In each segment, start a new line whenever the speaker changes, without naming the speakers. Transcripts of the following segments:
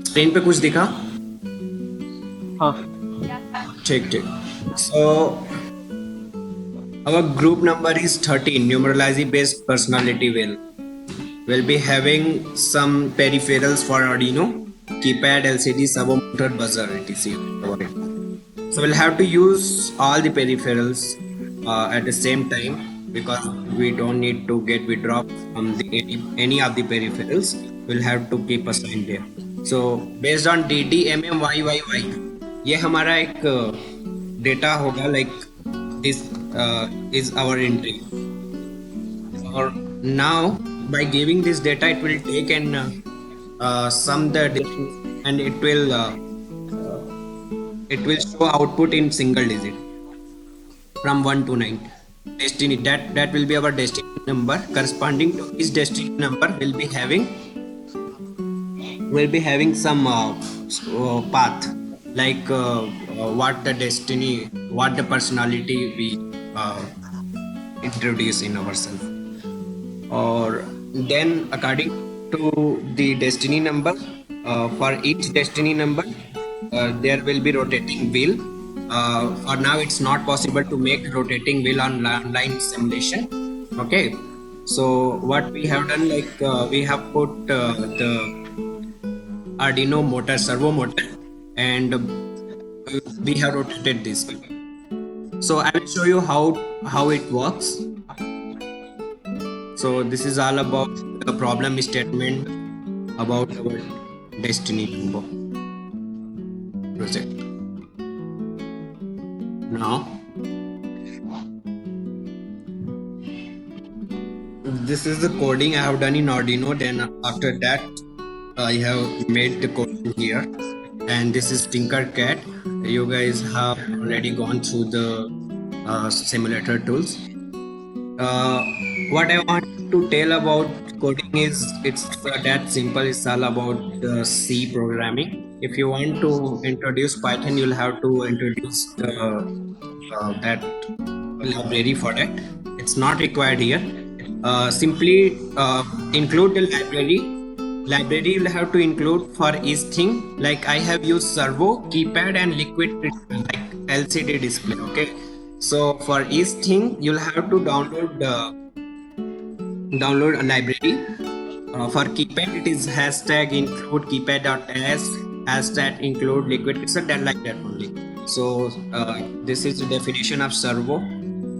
Screen पे कुछ दिखा?
हाँ
ठीक ठीक. So our group number is 13, numerology based personality will. We'll be having some peripherals for Arduino, keypad, LCD, servo motor, buzzer, etc. So we'll have to use all the peripherals at the same time, because we don't need to get withdraw from any of the peripherals. We'll have to keep assigned there. So based on DD MM YYY, ये हमारा एक data होगा, like this is our entry. Or now by giving this data, it will take and sum the digits, and it will show output in single digit from 1 to 9. Destiny, that will be our destiny number. Corresponding to each destiny number will be having some path, like what the destiny, what the personality we introduce in ourselves. Or then according to the destiny number, for each destiny number there will be rotating wheel. For now it's not possible to make rotating wheel on online simulation. Okay, so what we have done, like we have put the Arduino motor, servo motor, and we have rotated this. So I will show you how it works. So this is all about the problem statement about our destiny number project. Now this is the coding I have done in Arduino. Then after that I have made the code here, and this is Tinkercad. You guys have already gone through the simulator tools. What I want to tell about coding is it's that simple. It's all about the C programming. If you want to introduce Python, you'll have to introduce that library for that. It's not required here. Simply include the library. Library you'll have to include for each thing. Like I have used servo, keypad, and liquid crystal, like LCD display. Okay. So for each thing you'll have to download a library. For keypad it is hashtag include keypad.s, hashtag include liquid crystal, that like that only. So this is the definition of servo,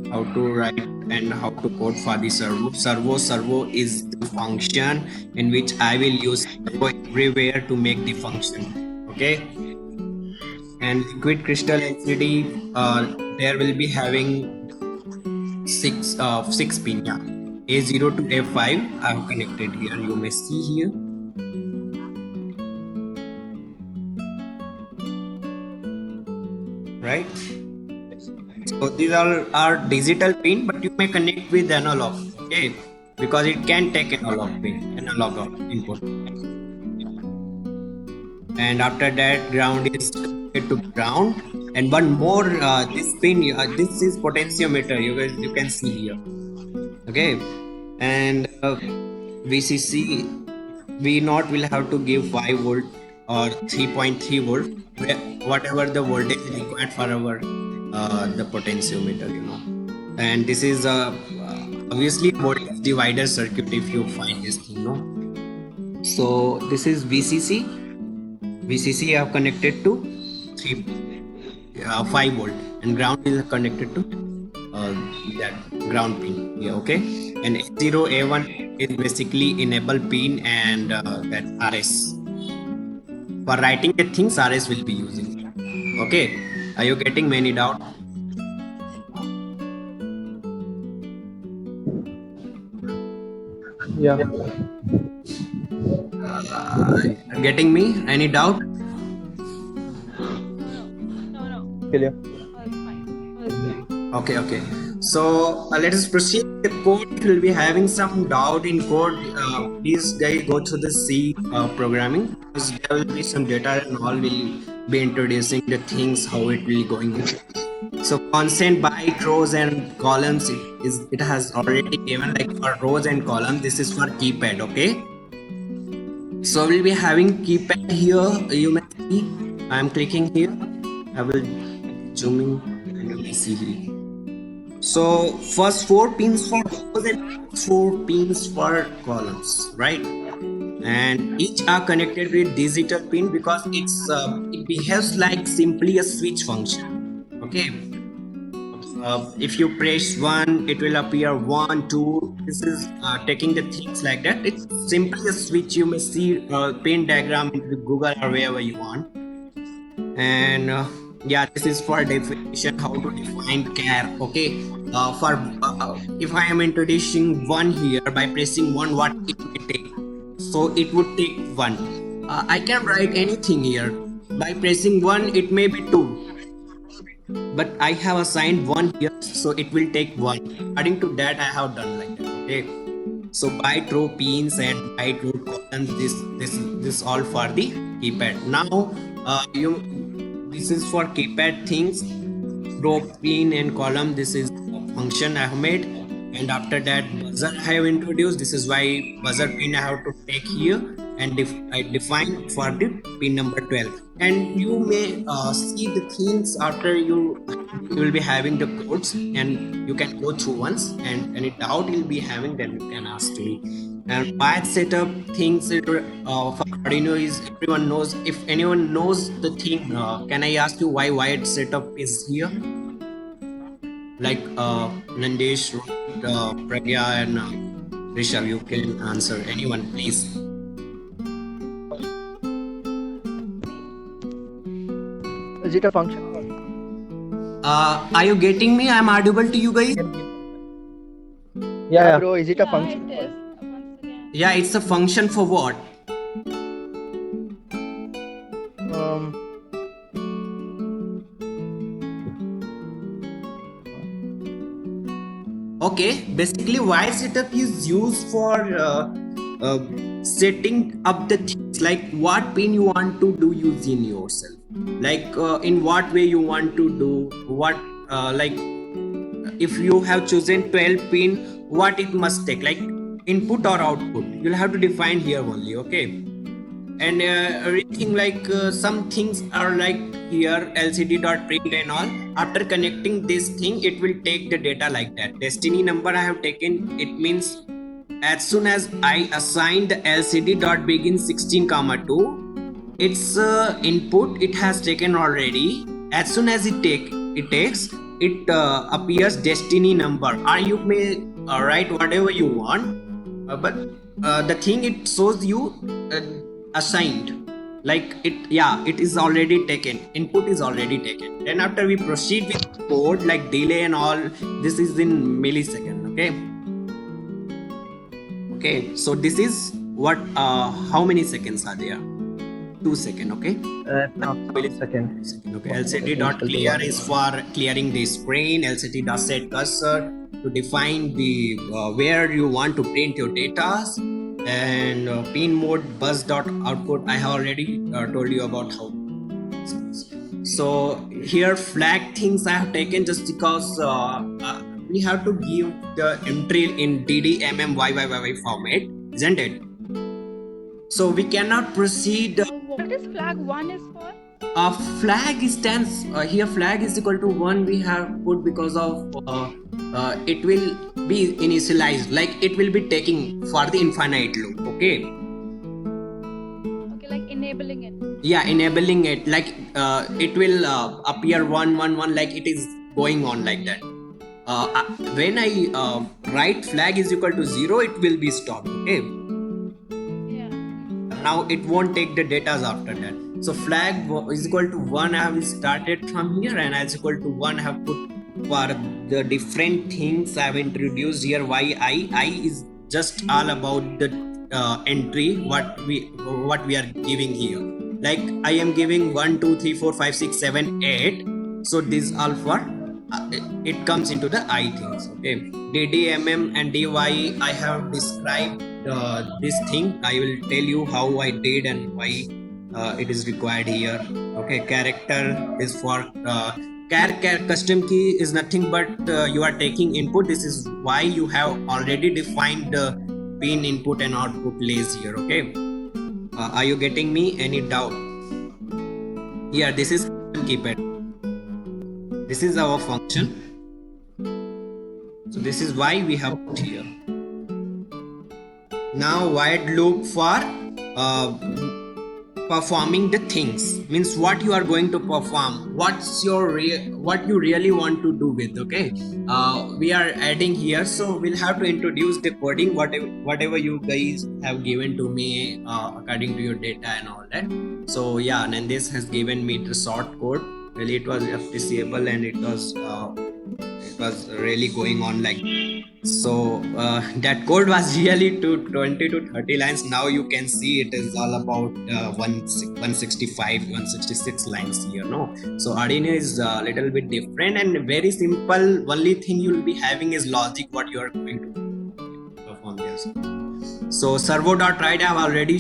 how to write and how to code for the servo. Servo is the function in which I will use servo everywhere to make the function. Okay. And liquid crystal LCD, there will be having six pin. Yeah. A0 to A5 I have connected here. You may see here. Right. So these are digital pin, but you may connect with analog. Okay. Because it can take analog input. And after that, ground is connected to ground. And one more, this pin, this is potentiometer. You can see here. Okay. And VCC, V0 will have to give 5 volt or 3.3 volt, whatever the voltage required for our the potentiometer, And this is obviously voltage divider circuit if you find this thing, So this is VCC. VCC I have connected to 5 volt, and ground is connected to that ground pin. Yeah, okay. And A0, A1 is basically enable pin, and that RS. For writing the things, RS will be using. Okay. Are you getting many doubt?
Yeah.
Getting me? Any doubt?
No.
Clear.
Okay. So let us proceed. The code will be having some doubt in code. Please guys go through the C programming, because there will be some data and all will be introducing the things how it will going. So constant byte, rows and columns, it has already given, like for rows and columns, this is for keypad. Okay, so we'll be having keypad here. You may see I'm clicking here. I will zooming and you may see here. So first 4 pins for rows and 4 pins for columns, right? And each are connected with digital pin because it behaves like simply a switch function. Okay, if you press 1, it will appear 1 2. This is taking the things like that. It's simply a switch. You may see pin diagram in Google or wherever you want. And yeah, this is for definition, how to define char. Okay, for if I am introducing 1 here, by pressing 1, what it will take? So it would take 1. I can write anything here. By pressing 1, it may be 2. But I have assigned 1 here, so it will take 1. According to that, I have done like that. Okay. So byte row pins and byte row columns, this all for the keypad. Now this is for keypad things. Row pin and column, this is a function I have made. And after that, buzzer I have introduced. This is why buzzer pin I have to take here, and I define for the pin number 12. And you may see the things after you will be having the codes, and you can go through once, and any doubt you'll be having, then you can ask me. And wired setup things for Arduino is, everyone knows. If anyone knows the thing, can I ask you why wired setup is here? Like Nandesh, Pragya, and Rishabh, you can answer. Anyone, please.
Is it a function?
Are you getting me? I'm audible to you guys?
Yeah, bro. Is it a function?
It is. Once again.
Yeah, it's a function for what? Okay, basically wire setup is used for setting up the things, like what pin you want to do using yourself, like in what way you want to do what, like if you have chosen 12 pin, what it must take, like input or output, you'll have to define here only. Okay, and everything like some things are like here lcd.print and all. After connecting this thing, it will take the data like that. Destiny number I have taken, it means as soon as I assign the lcd.begin 16 comma 2, its input it has taken already. As soon as it takes, it appears destiny number, or you may write whatever you want, but the thing it shows you assigned, like it is already taken, input is already taken. Then after we proceed with code like delay and all, this is in millisecond. Okay, so this is what how many seconds are there? 2 seconds. Okay,
Millisecond.
okay. lcd dot clear is for clearing the screen. lcd dot set cursor to define the where you want to print your data. And pin mode bus dot output, I have already told you about how. So here flag things I have taken just because we have to give the entry in DDMMYYY format, isn't it? So we cannot proceed.
What is flag 1 is for?
Flag stands here. Flag is equal to 1. We have put because of it will be initialized, like it will be taking for the infinite loop. Okay.
Okay, like enabling it.
Yeah, enabling it, like it will appear 1 1 1, like it is going on like that. When I write flag is equal to 0, it will be stopped. Okay.
Yeah.
Now it won't take the data after that. So flag is equal to 1, I have started from here, and as equal to 1 I have put for the different things I have introduced here. Why I is just all about the entry what we are giving here. Like I am giving 1 2 3 4 5 6 7 8. So this all for it comes into the I things. Okay, DDMM and DY I have described this thing. I will tell you how I did and why it is required here. Okay, character is for char custom key is nothing but you are taking input. This is why you have already defined the pin input and output lays here. Okay, are you getting me? Any doubt here? This is keypad. This is our function. So this is why we have put here. Now while loop for performing the things, means what you are going to perform, what's your what you really want to do with. Okay, we are adding here, so we'll have to introduce the coding, whatever you guys have given to me according to your data and all that. So yeah, and this has given me the short code. Really it was appreciable, and it was really going on like so. That code was really to 20 to 30 lines. Now you can see it is all about 165 166 lines here. No, so Arduino is a little bit different and very simple. Only thing you will be having is logic, what you are going to perform this. So servo.write, I have already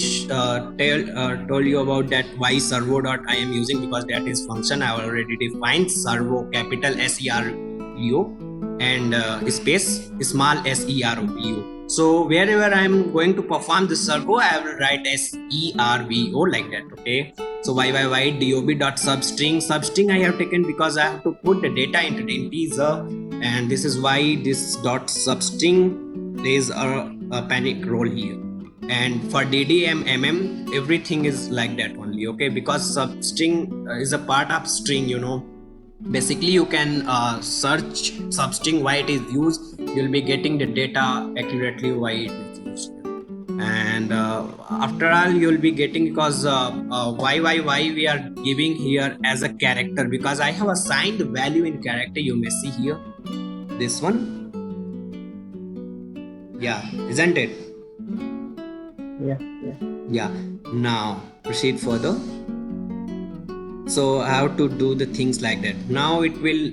told you about that, why servo. I am using, because that is function I have already defined. Servo, capital SERVO and space small SERVO. So wherever I am going to perform the servo, I will write SERVO like that. Okay, so YYY substring I have taken because I have to put the data into the integer, and this is why this dot substring plays a panic role here. And for DDM everything is like that only. Okay, because substring is a part of string, you know. Basically you can search substring why it is used, you'll be getting the data accurately why it is used. And after all you'll be getting, because why we are giving here as a character, because I have assigned the value in character. You may see here this one. Yeah, isn't it? Yeah. Now proceed further. So I have to do the things like that. Now it will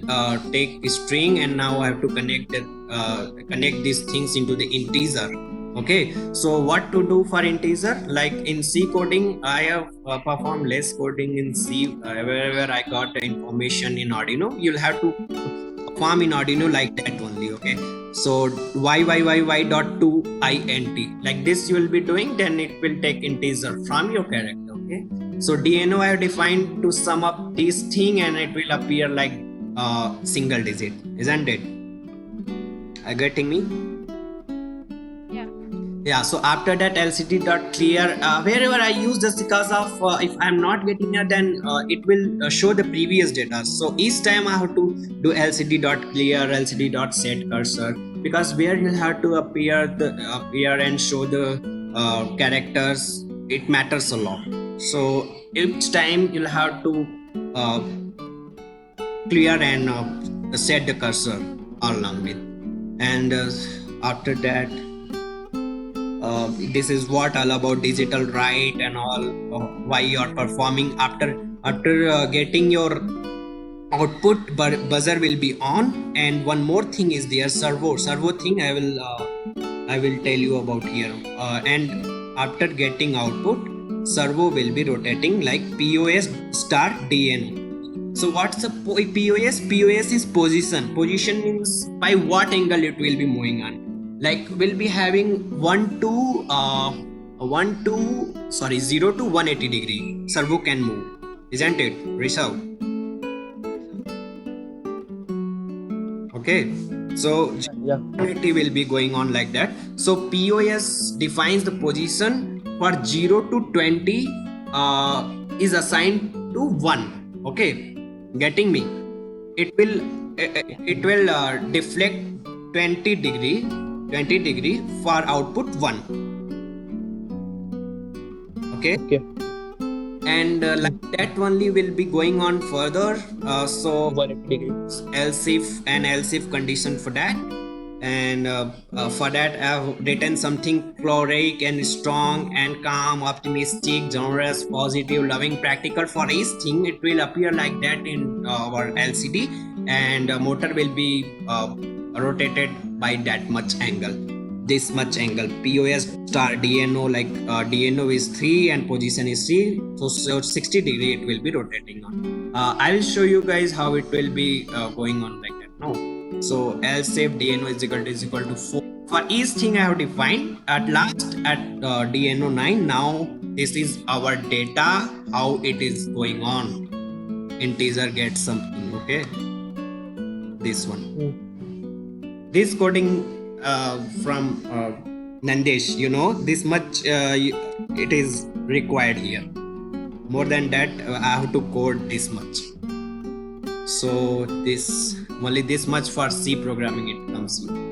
take a string, and now I have to connect these things into the integer. Okay, so what to do for integer? Like in C coding, I have performed less coding in C. Wherever I got the information in Arduino, you'll have to perform in Arduino like that only. Okay, so y.to like this you will be doing, then it will take integer from your character. Okay, so DNO I have defined to sum up this thing, and it will appear like single digit, isn't it? Are you getting me? Yeah, so after that lcd.clear, wherever I use this, because of if I'm not getting it, then it will show the previous data. So each time I have to do lcd.clear, lcd.set cursor, because where you have to appear and show the characters, it matters a lot. So each time you'll have to clear and set the cursor all along with. And after that, this is what all about digital write and all, why you are performing. After getting your output, buzzer will be on. And one more thing is there, servo thing I will tell you about here. And after getting output, servo will be rotating like POS star DNO. So what's the POS? POS is position. Position means by what angle it will be moving on. Like we'll be having 0 to 180 degree. Servo can move, isn't it, Rishabh? Okay, so
Yeah.
it will be going on like that. So POS defines the position for 0 to 20 is assigned to 1. Okay, getting me? It will deflect 20 degree for output 1. Okay. And like that only will be going on further. So
180 degrees.
else if condition for that. And for that I have written something choleric and strong and calm, optimistic, generous, positive, loving, practical. For each thing it will appear like that in our LCD, and motor will be rotated by that much angle, this much angle. POS star DNO, like DNO is 3 and position is 3, so 60 degree it will be rotating on. I will show you guys how it will be going on like that. No. So else if dno is equal to 4. For each thing I have defined at last at dno 9. Now this is our data, how it is going on. Integer gets something, okay? This one. This coding from Nandesh, you know, this much it is required here. More than that, I have to code this much. So this only this much for C programming it comes in.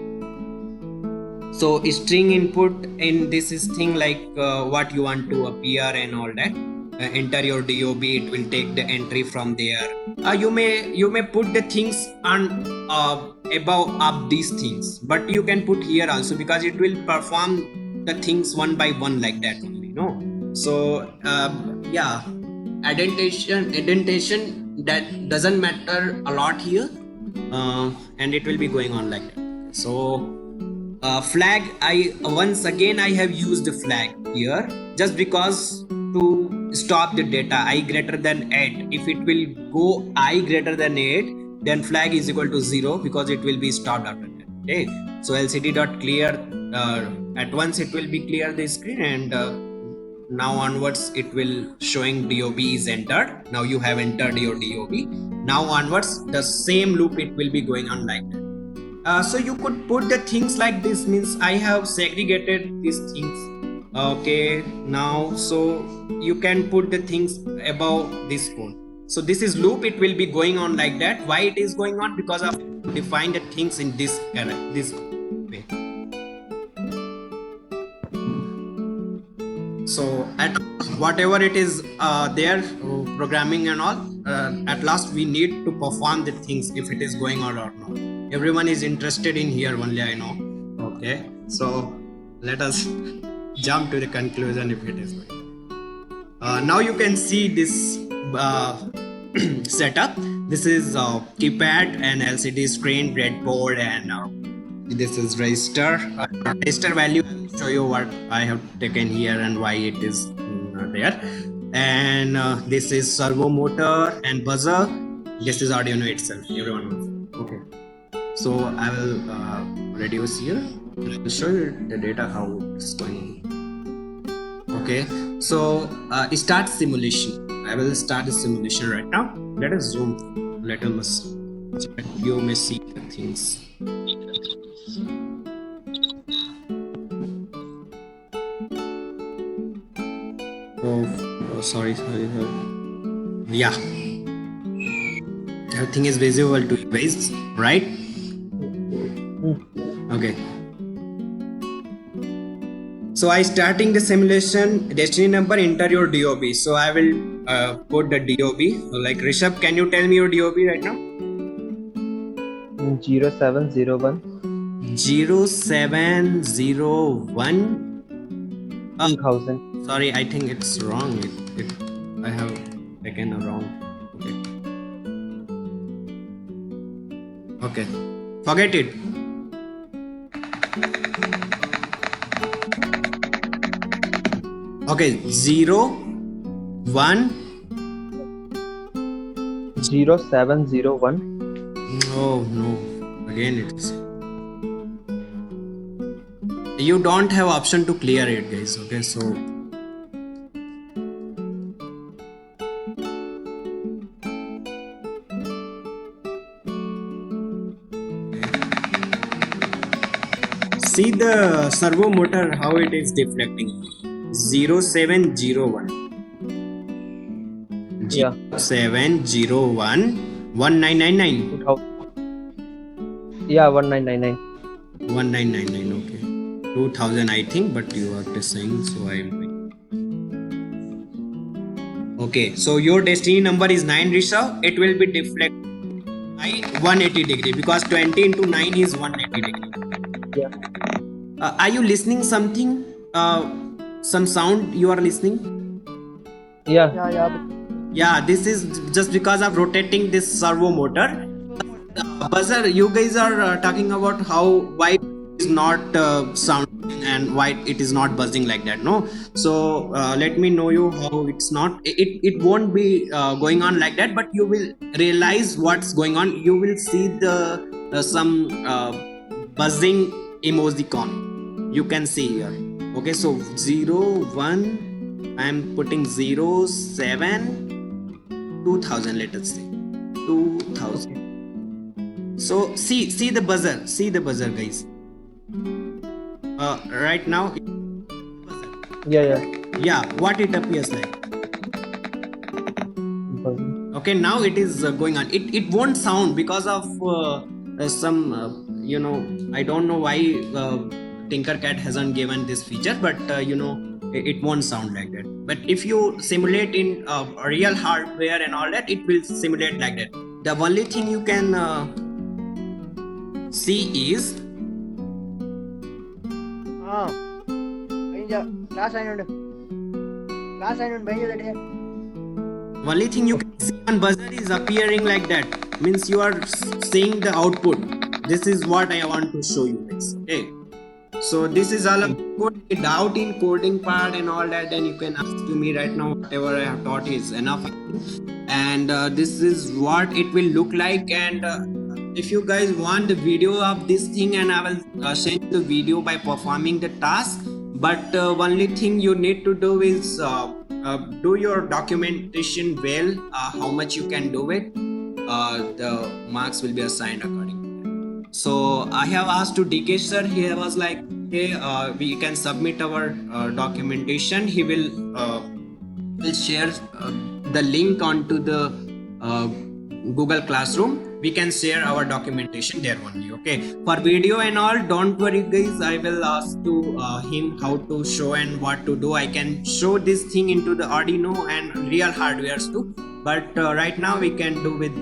So string input in this is thing like what you want to appear and all that. Enter your DOB, it will take the entry from there. You may put the things on above up these things, but you can put here also because it will perform the things one by one like that only, no? So yeah, indentation that doesn't matter a lot here, and it will be going on like that. So flag, I once again I have used the flag here just because to stop the data I greater than 8. If it will go I greater than 8, then flag is equal to 0 because it will be stopped after that. Okay, so lcd dot clear, at once it will be clear the screen, and now onwards it will showing DOB is entered. Now you have entered your DOB. Now onwards the same loop it will be going on like that. So you could put the things like this, means I have segregated these things. Okay, now so you can put the things above this code. So this is loop, it will be going on like that. Why it is going on? Because of define the things in this way. So at whatever it is there programming and all, at last we need to perform the things if it is going on or not. Everyone is interested in here only, I know. Okay, so let us jump to the conclusion if it is going. Now you can see this setup. This is keypad and LCD screen, breadboard, and this is register. Register value, I'll show you what I have taken here and why it is there. And this is servo motor and buzzer. This is Arduino itself. Everyone knows. Okay. So I will reduce here. I will show you the data how it's going. Okay. So start simulation. I will start the simulation right now. Let us zoom. Let us. You may see the things. Oh, sorry. Yeah. Everything is visible to you guys, right? Okay. So I starting the simulation. Destiny number, enter your DOB. So I will put the DOB. Like Rishabh, can you tell me your DOB right now?
0701
0701
2000.
Sorry, I think it's wrong. I have taken a wrong. Okay. Forget it. Okay, 01
0701
Oh no, again it is. You don't have option to clear it, guys. Okay, so see the servo motor how it is deflecting. 0701
Yeah.
701 1999
2000. Yeah, 1999.
1999, okay. 2000 I think, but you are just saying, so I am doing. Okay, so your destiny number is 9, Rishabh. It will be deflect by 180 degree because 20 into 9 is 180 degree.
Yeah.
Are you listening something? Some sound you are listening?
Yeah.
Yeah, this is just because of rotating this servo motor. Buzzer, you guys are talking about why is not sounding and why it is not buzzing like that, no? So let me know you how it's not, it won't be going on like that, but you will realize what's going on. You will see the some buzzing emojicon you can see here. Okay, so 01, I'm putting 07 2000, let us say 2000. So see the buzzer guys. Right now,
Yeah.
what it appears like.
Buzzing.
Okay, now it is going on. It won't sound because of some I don't know why Tinkercad hasn't given this feature, but it won't sound like that. But if you simulate in real hardware and all that, it will simulate like that. The only thing you can see is
class అయినండు బయట
only thing you can see on buzzer is appearing like that, means you are seeing the output. This is what I want to show you guys. Okay, so this is all about doubt in coding part and all that, then you can ask to me right now. Whatever I have taught is enough, and this is what it will look like. And if you guys want the video of this thing, and I will send the video by performing the task, but only thing you need to do is do your documentation well, how much you can do it. The marks will be assigned according to that. So I have asked to DK sir. He was like, hey, we can submit our documentation. He will share the link onto the Google Classroom. We can share our documentation there only. Okay, for video and all, don't worry guys, I will ask to him how to show and what to do. I can show this thing into the Arduino and real hardwares too, but right now we can do with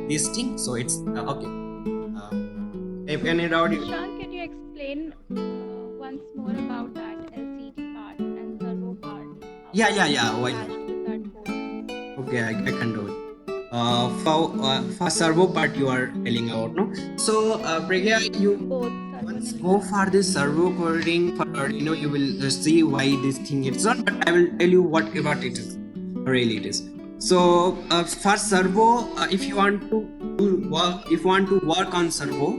this thing. So it's okay. If any doubt,
Sean, can you explain once more about that LCD part and servo part?
Yeah, why not?
Attached with that code?
Okay, I can do it. For servo part you are telling about, no? So Pragya, you
Both servo
once
and
go for this servo coding for Arduino, you will see why this thing is not, but I will tell you what it is. Really it is. So for servo, if you want to work on servo,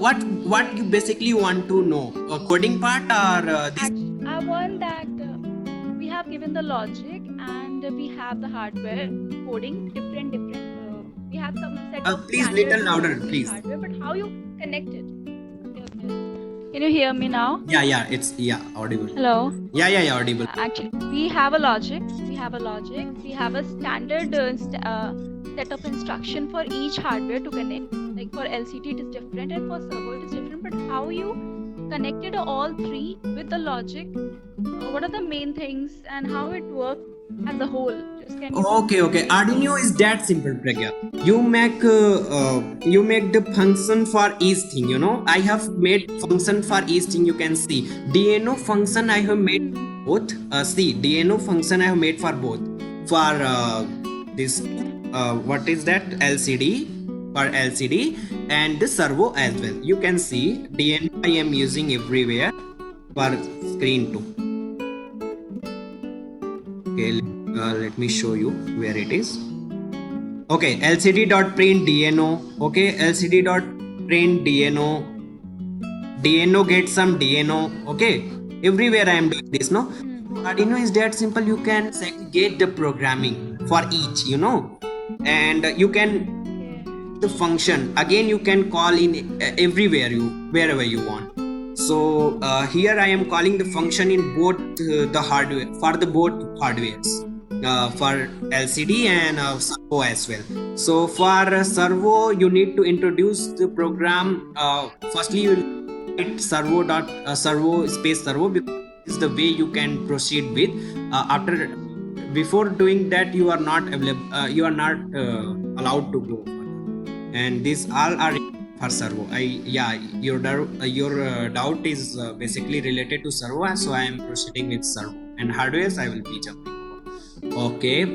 what you basically want to know, coding part or this?
I want that we have given the logic and we have the hardware coding different. We have some set of
Please
standard
little louder,
coding
please.
hardware, but how you connect it? Okay. Can you hear me now?
Yeah, it's audible.
Hello.
Yeah, audible.
Actually, we have a logic. We have a standard set of instruction for each hardware to connect. Like for LCD it is different and for servo it is different. But how you connected all three with the logic? What are the main things and how it works as a whole? Just can you?
Okay. Arduino is that simple, Pragya. You make the function for each thing. I have made function for each thing. You can see DNO function I have made both. DNO function I have made for both. For this, what is that? LCD, for LCD, and the servo as well. You can see DNO I am using everywhere for screen too. Okay, let me show you where it is. Okay, lcd.print DNO. Okay, lcd.print DNO. DNO get some DNO. Okay, everywhere I am doing this, no? Arduino is that simple. You can segregate the programming for each, and you can the function again. You can call in everywhere wherever you want. So here I am calling the function in both the hardware for the both hardwares, for LCD and servo as well. So for servo, you need to introduce the program. Firstly, you will write servo space servo, because this is the way you can proceed with. Before doing that, you are not available. You are not allowed to go further. And these all are for servo. Your doubt is basically related to servo, so I am proceeding with servo, and hardwares I will be jumping over. Okay,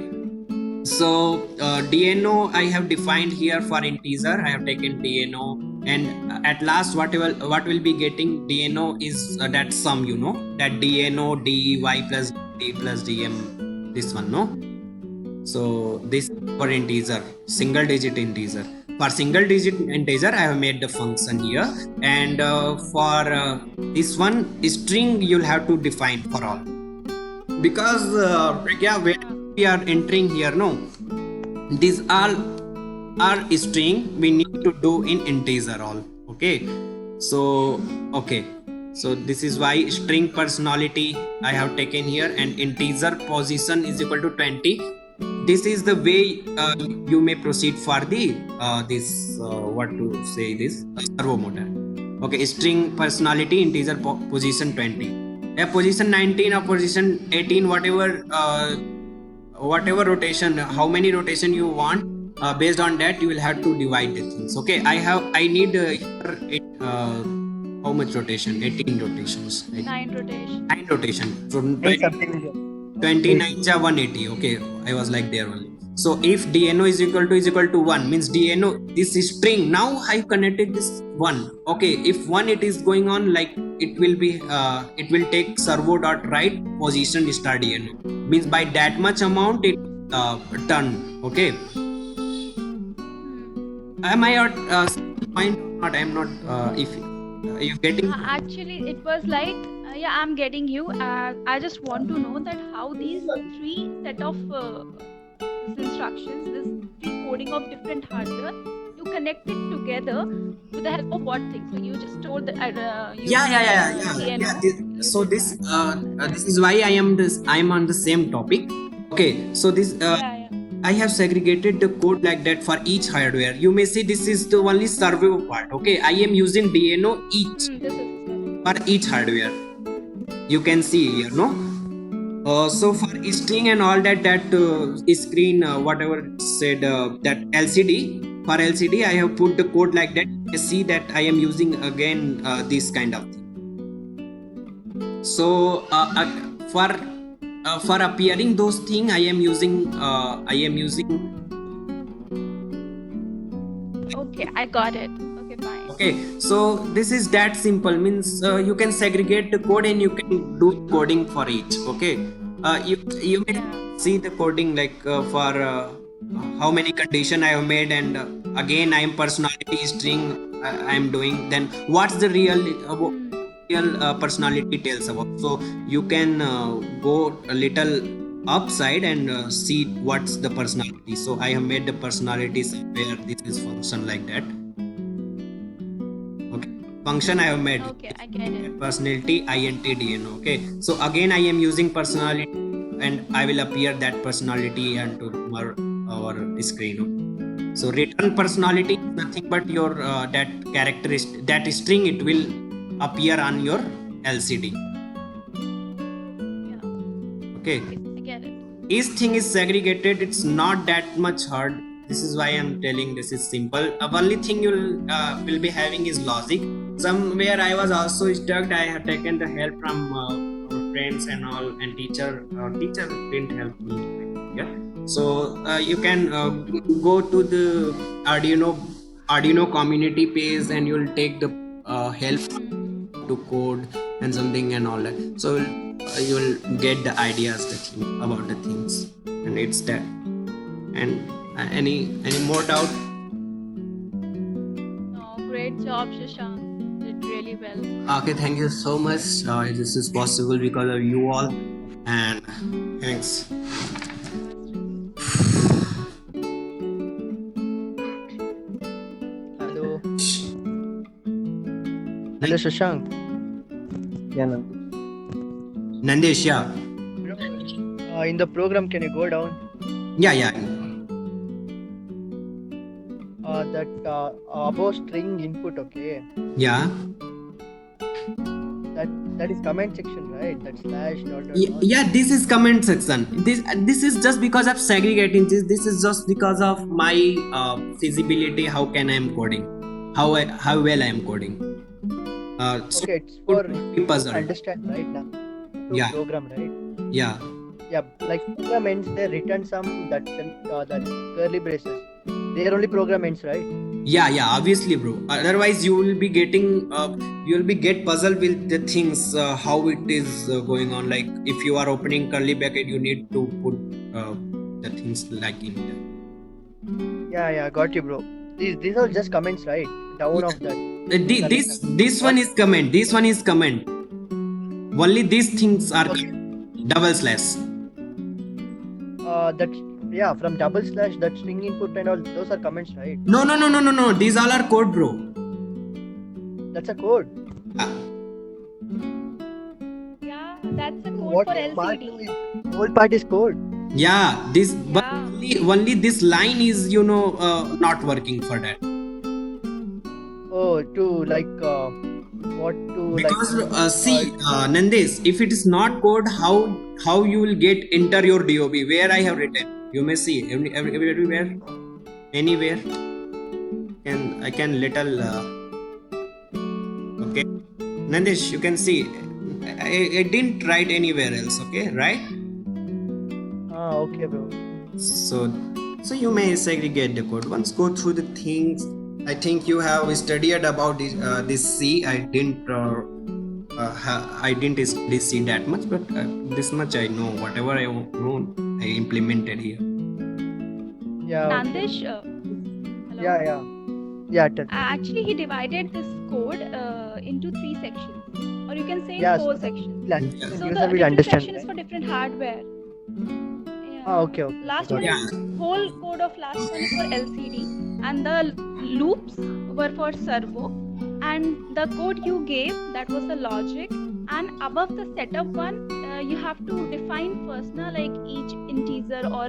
so DNO I have defined here for integer. I have taken DNO and at last what will be getting DNO is that sum, you know, that DNO dy plus d plus dm, this one, no? So this for integer, single digit integer. For single digit integer, I have made the function here, and for this one string, you'll have to define for all, because when we are entering here, no, these all are string. We need to do in integer all. Okay, so this is why string personality I have taken here, and integer position is equal to 20. This is the way you may proceed for the this what to say, this servo motor. Okay, string personality, integer position 20, position 19 or position 18, whatever rotation, how many rotation you want, based on that you will have to divide the things. Okay, I need how much rotation? 18 rotations, right? 9 rotation. So 29 is 180. Okay, I was like there only. So if DNO is equal to 1, means DNO, this is string. Now I connected this 1. Okay, if 1 it is going on, like it will be it will take servo dot write position star DNO, means by that much amount it done. Okay, am I at point or not? I am not. If you getting
Actually, it was like, yeah, I'm getting you. I just want to know that how these three set of these instructions, this three coding of different hardware, you connect it together with the help of what thing? So you just told that DNO.
So this is why I am on the same topic. Okay, so this I have segregated the code like that for each hardware. You may see this is the only servo part. Okay, I am using DNO each for each hardware. You can see here, no? So for string and all that screen, whatever it said, that LCD, for LCD I have put the code like that. You see that I am using again this kind of thing. So for appearing those things, I am using
Okay, I got it. Okay, fine.
Okay, so this is that simple, means you can segregate the code and you can do coding for each. Okay, you may see the coding like for how many condition I have made, and again I am personality string I am doing. Then what's the real personality tells about. So you can go a little upside and see what's the personality. So I have made the personality somewhere. This is function like that. Okay, function I have made.
Okay, I get it.
Personality int DNO. Okay, so again I am using personality, and I will appear that personality onto our screen. So return personality is nothing but your that characteristic, that string, it will appear on your LCD.
Yeah.
Okay,
I get it.
each thing is segregated. It's not that much hard. This is why I'm telling this is simple. Only thing you'll will be having is logic. Somewhere I was also stuck. I have taken the help from our friends and all, and teacher didn't help me. Yeah, so you can go to the Arduino community page, and you'll take the help to code and something and all that. So you will get the ideas about the things, and it's that. And any more doubt?
No, great job, Shashank. Did really well.
Okay, thank you so much. This is possible because of you all, and thanks.
Hello. Hello, Shashank. Yeah,
Nandesh, yeah.
in the program, can you go down?
Yeah.
That above string input, okay?
Yeah.
That is comment section, right? That slash dot.
Yeah, this is comment section. This is just because of segregating this. This is just because of my feasibility. How can I am coding? How well I am coding?
Okay, it's for
puzzle.
understand right now.
Yeah.
Program, right?
Yeah.
Yeah, like program ends, they return some that curly braces. They are only program ends, right?
Yeah, obviously, bro. Otherwise, you will be get puzzled with the things how it is going on. Like if you are opening curly bracket, you need to put the things like in there.
Yeah, got you, bro. These are just comments, right? Down of that.
This one is comment. This one is comment. Only these things are
Okay.
double slash.
That's yeah. From double slash, that string input and all those are comments, right?
No. These all are code, bro.
That's a code.
Uh,
Yeah, that's a code
What
for
part
LCD.
is whole part is code.
yeah, this but
Yeah.
only this line is not working for that.
Oh, to like what to
Because
like
see, Nandesh, if it is not code, how you will get enter your DOB where I have written? You may see everywhere, anywhere. I can little okay, Nandesh, you can see. I didn't write anywhere else. Okay, right?
okay, bro.
So you may segregate the code. Once go through the things. I think you have studied about this C. I didn't study C that much, but this much I know. Whatever I know, I implemented here.
Yeah. Okay.
Nandish, hello.
Yeah. Tell.
Actually, he divided this code into 3 sections, or you can say
Yeah,
4 sections.
Like,
Yeah.
So
user
the
will
different
understand.
sections
Right?
for different hardware. Yeah.
Okay.
Last
Got
one
it.
is whole code of last one is for LCD, and the loops were for servo, and the code you gave, that was the logic, and above the setup one, you have to define first now, like each integer or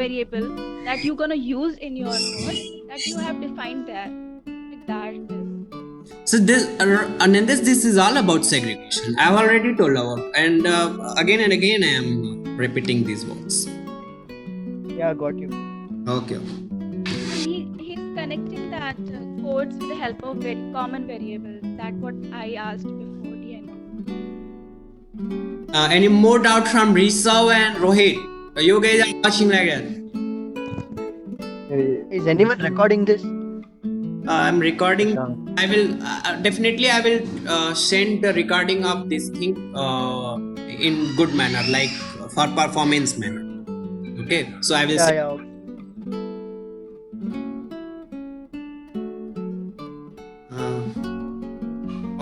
variable that you're gonna use in your node, that you have defined there, like that is.
So this Anandas, this is all about segregation. I've already told about, and again and again I am repeating these words.
Yeah, got you.
Okay.
And he's connecting that codes with the help of very common variables. That's what I asked before, DNO.
Any more doubt from Risav and Rohit? You guys are watching like that.
Is anyone recording this?
I'm recording.
Sure.
I will definitely send the recording of this thing in good manner, like for performance manner. Okay, so I will.
Yeah. Okay.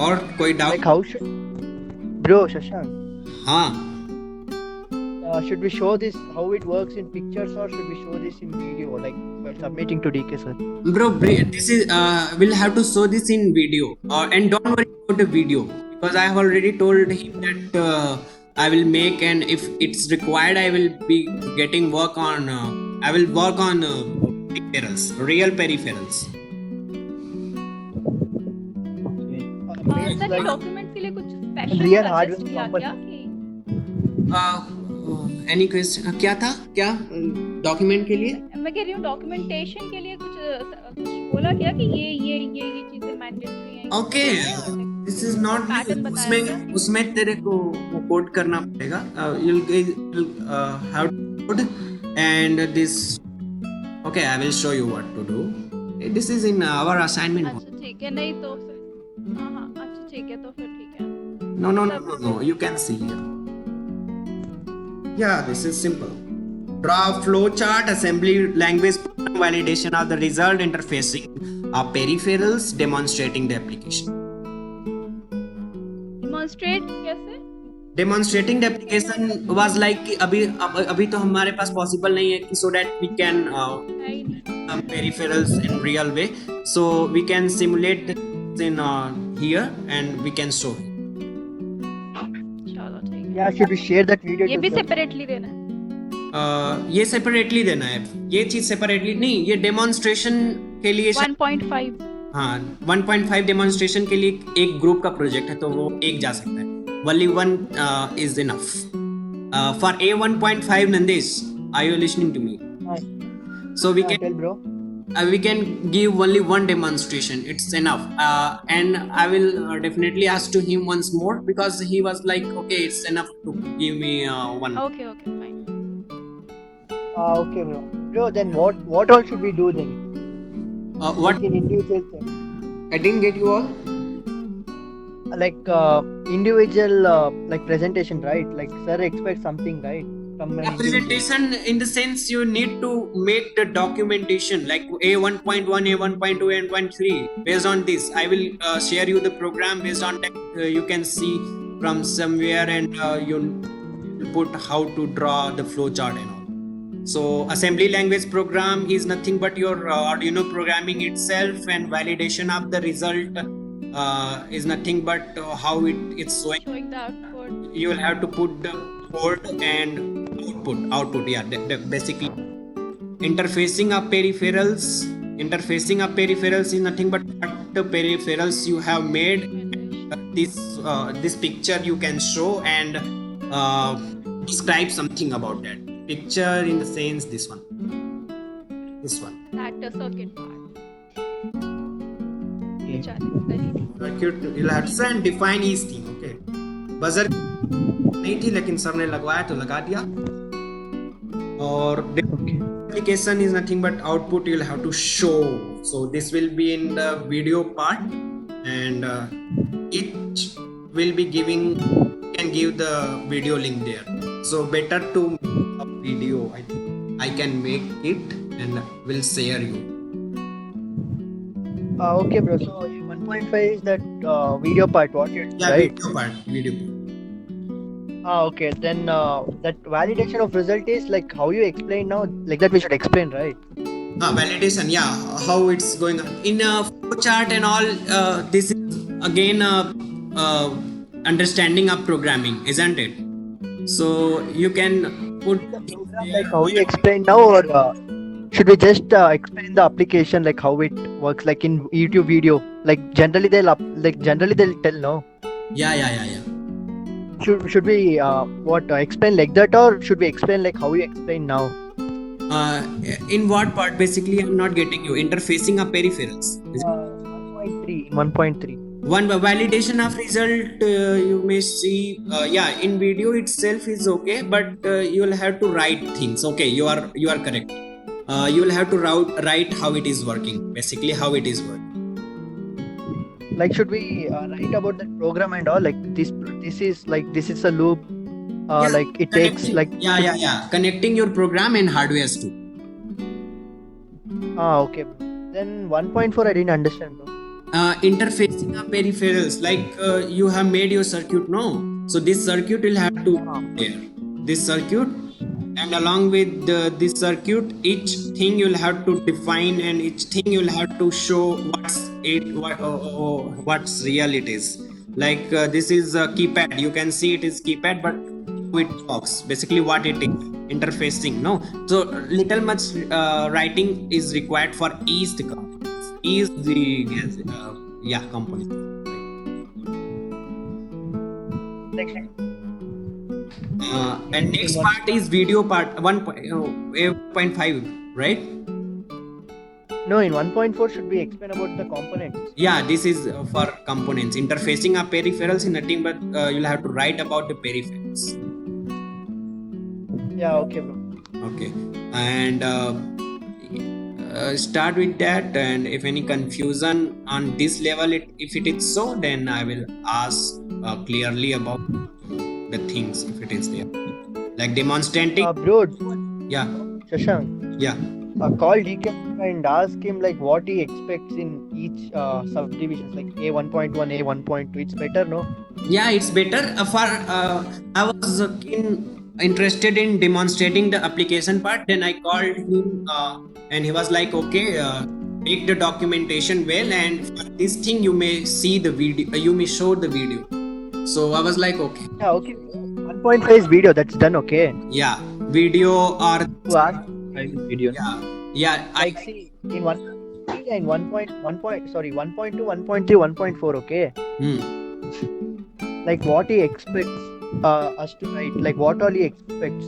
और कोई doubt?
Like how should, bro, Shashank?
हाँ.
Should we show this how it works in pictures, or should we show this in video, like while submitting to DK sir?
Bro, this is we'll have to show this in video, and don't worry about the video because I have already told him that I will make, and if it's required, I will be getting work on. I will work on peripherals, real peripherals.
Means
sir ये
like
document के लिए कुछ special
real
suggest
hardware
किया क्या कि
Any question? क्या था? क्या डॉक्यूमेंट के लिए?
मैं कह रही हूँ डॉक्यूमेंटेशन के लिए कुछ बोला क्या कि ये चीजें मैंडेटरी हैं.
Okay, this is not
pattern बताया क्या?
उसमें तेरे को वो कोड करना पड़ेगा. You'll have to code and this. Okay, I will show you what to do. This is in our assignment.
अच्छा ठीक है, नहीं तो हाँ अच्छा ठीक है, तो फिर ठीक है.
No. You can see here. Yeah, this is simple. Draw a flowchart, assembly language validation of the result interfacing of peripherals demonstrating the application.
Demonstrate कैसे?
Demonstrating the application was like कि अभी तो हमारे पास possible नहीं है कि so that we can
है ही नहीं.
peripherals in real way. So we can simulate this in here and we can show.
चलो ठीक है.
yeah, should we share that video?
ये
to
भी
sir?
सेपरेटली देना है.
ये सेपरेटली देना है. ये चीज सेपरेटली नहीं, ये डेमोन्स्ट्रेशन के लिए
1.5.
हाँ 1.5 डेमोन्स्ट्रेशन के लिए एक ग्रुप का प्रोजेक्ट है, तो वो एक जा सकता है. Only one is enough. For A1.5, Nandesh, are you listening to me? So we
Tell bro.
can give only one demonstration. It's enough. And I will definitely ask to him once more because he was like, okay, it's enough to give me one.
Okay, fine.
Okay, bro. Bro, then what all should we do then?
What?
Like in individual
I didn't get you all.
like individual like presentation, right? Like sir expects something, right, from an
Yeah,
individual.
presentation in the sense you need to make the documentation like A1.1, A1.2, A1.3. Based on this, I will share you the program. Based on that, you can see from somewhere, and you put how to draw the flow chart and all. So assembly language program is nothing but your Arduino programming itself, and validation of the result is nothing but how it's showing.
Showing the output.
You will have to put the code and output, yeah, basically interfacing of peripherals is nothing but what the peripherals you have made. This picture you can show and describe something about that picture, in the sense this one
That the circuit part.
Okay.
Which are very
circuit you'll have to say and define each thing. Okay, buzzer नहीं थी लेकिन sir ने लगवाया तो लगा दिया. और
Okay.
application is nothing but output you'll have to show. So this will be in the video part, and it will be can give the video link there. So better to a video. I can make it and will share you.
Okay, bro. So 1.5 is that video part, what you
Yeah,
right?
video part.
Okay. Then that validation of result is like how you explain now, like that we should explain, right?
Validation, yeah, how it's going on in a flowchart and all. This is again understanding of programming, isn't it? So you can put
Like how you explain now, or should we just explain the application, like how it works, like in YouTube video? Like generally they'll tell no.
yeah.
Should we explain like that, or should we explain like how you explain now?
In what part? Basically, I'm not getting you. Interfacing of peripherals. Is it?
1.3. 1.3.
One validation of result, you may see. Yeah, in video itself is okay, but you will have to write things. Okay, you are correct. You will have to write how it is working. Basically, how it is working.
Like should we write about the program and all? Like this is a loop.
Yeah,
Like it takes
connecting.
like
Yeah. Connecting your program and hardwares too.
Okay. Then 1.4 I didn't understand, bro.
Interfacing of peripherals, like you have made your circuit, no? So this circuit will have to there. This circuit, and along with this circuit, each thing you'll have to define, and each thing you'll have to show what's real it is. Like this is a keypad. You can see it is keypad, but it talks. Basically, what it is interfacing. No, so little much writing is required for each the components. Each the components. And next part is video part 1.5, right?
No, in 1.4 should we explain about the components?
Yeah, this is for components. Interfacing of peripherals in nothing but you'll have to write about the peripherals.
Yeah, okay, bro.
Okay, and start with that. And if any confusion on this level, if it is so, then I will ask clearly about the things if it is there, like demonstrating.
Bro,
Yeah,
Shashank,
yeah.
call DK and ask him like what he expects in each subdivisions, like A1.1, A1.2. It's better, no?
Yeah, it's better. I was interested in demonstrating the application part. Then I called him, and he was like, "Okay, make the documentation well, and for this thing you may see the video. You may show the video." So I was like, "Okay,
Yeah, okay. 1.5 is video. That's done. Okay.
yeah, video or
To ask video.
yeah."
Like see in 1.3 and 1.2, 1.3, 1.4. Okay. Like what he expects us to write, like what all he expects.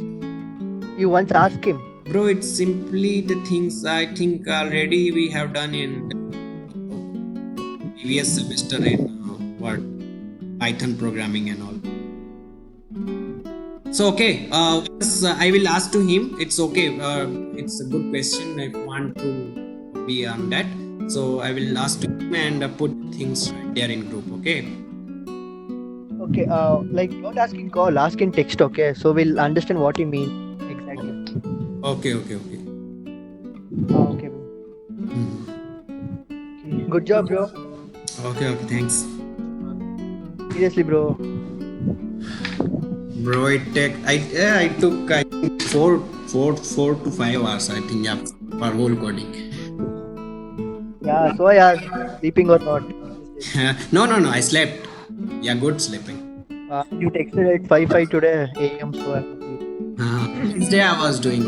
You once ask him.
Bro, it's simply the things I think already we have done in previous semester in Python programming and all. So okay, I will ask to him. It's okay. It's a good question. I want to be on that. So I will ask to him and put things right there in group. Okay.
Okay, like don't ask in call, ask in text, okay? So we'll understand what you mean exactly.
Okay. Okay. Okay.
Okay, bro.
Hmm.
Okay. Good job, bro.
Okay. Okay. Thanks.
Seriously, bro.
Bro, I took I think 4 to 5 hours. I think, yeah, for whole coding.
Yeah, so yeah, sleeping or not.
No. I slept. Yeah, good sleeping.
You texted at 5 today AM, so I'm asleep.
This day I was doing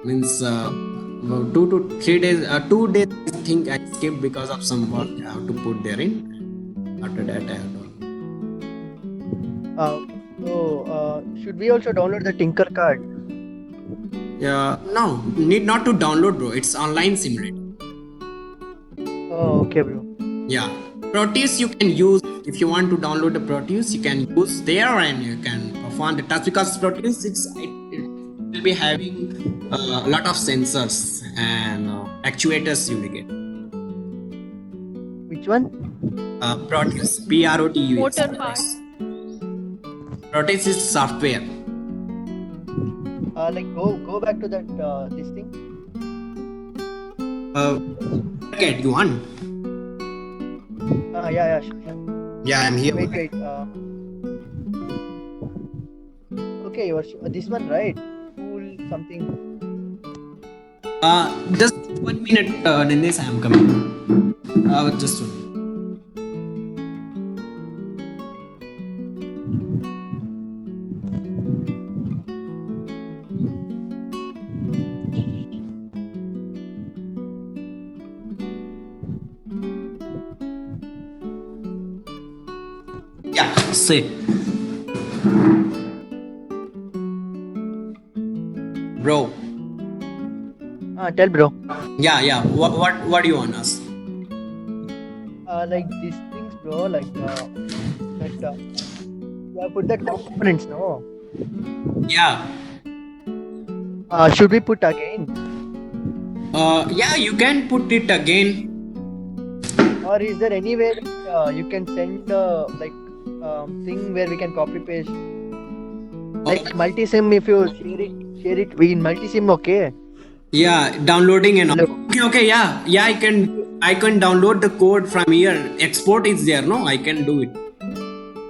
means about 2 to 3 days. 2 days I think I skipped because of some work I have to put there in. After that I have done.
Should we also download the Tinker card?
Yeah, no, need not to download, bro. It's online simulator.
Oh, okay, bro.
Yeah, Proteus you can use if you want to download the Proteus. You can use there and you can perform the task because Proteus it will be having a lot of sensors and actuators you will get.
Which one?
Proteus, Proteus.
Motor part.
Proteus is software.
Like go back to that this thing.
Okay, you want?
Yeah, sure.
Yeah, I'm here.
Wait. Okay, this one, right? Cool something.
Just 1 minute, Nilesh, I am coming. Just one. Yeah, sit. Bro.
Tell, bro.
Yeah. What do you want us?
Like these things, bro. Like that. Yeah, put the components, no.
Yeah.
Should we put again,
Yeah, you can put it again.
or is there any way that, you can send thing where we can copy paste? Like multisim, if you share it in multisim, okay?
Yeah, downloading and all.
Hello.
Okay, yeah, I can download the code from here. Export is there, no? I can do it.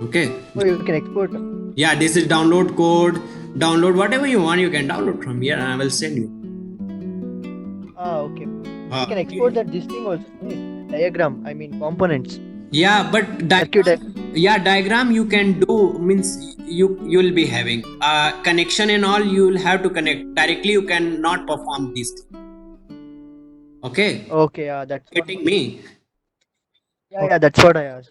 Okay.
So you can export.
Yeah, this is download code. Download whatever you want. You can download from here, and I will send you.
Okay. You can export this thing also. Right? Diagram. I mean components.
Yeah, but
Circuit.
diagram you can do means you'll be having connection and all. You will have to connect directly. You cannot perform this. Okay.
Okay. That's
Getting me?
yeah. That's what I asked.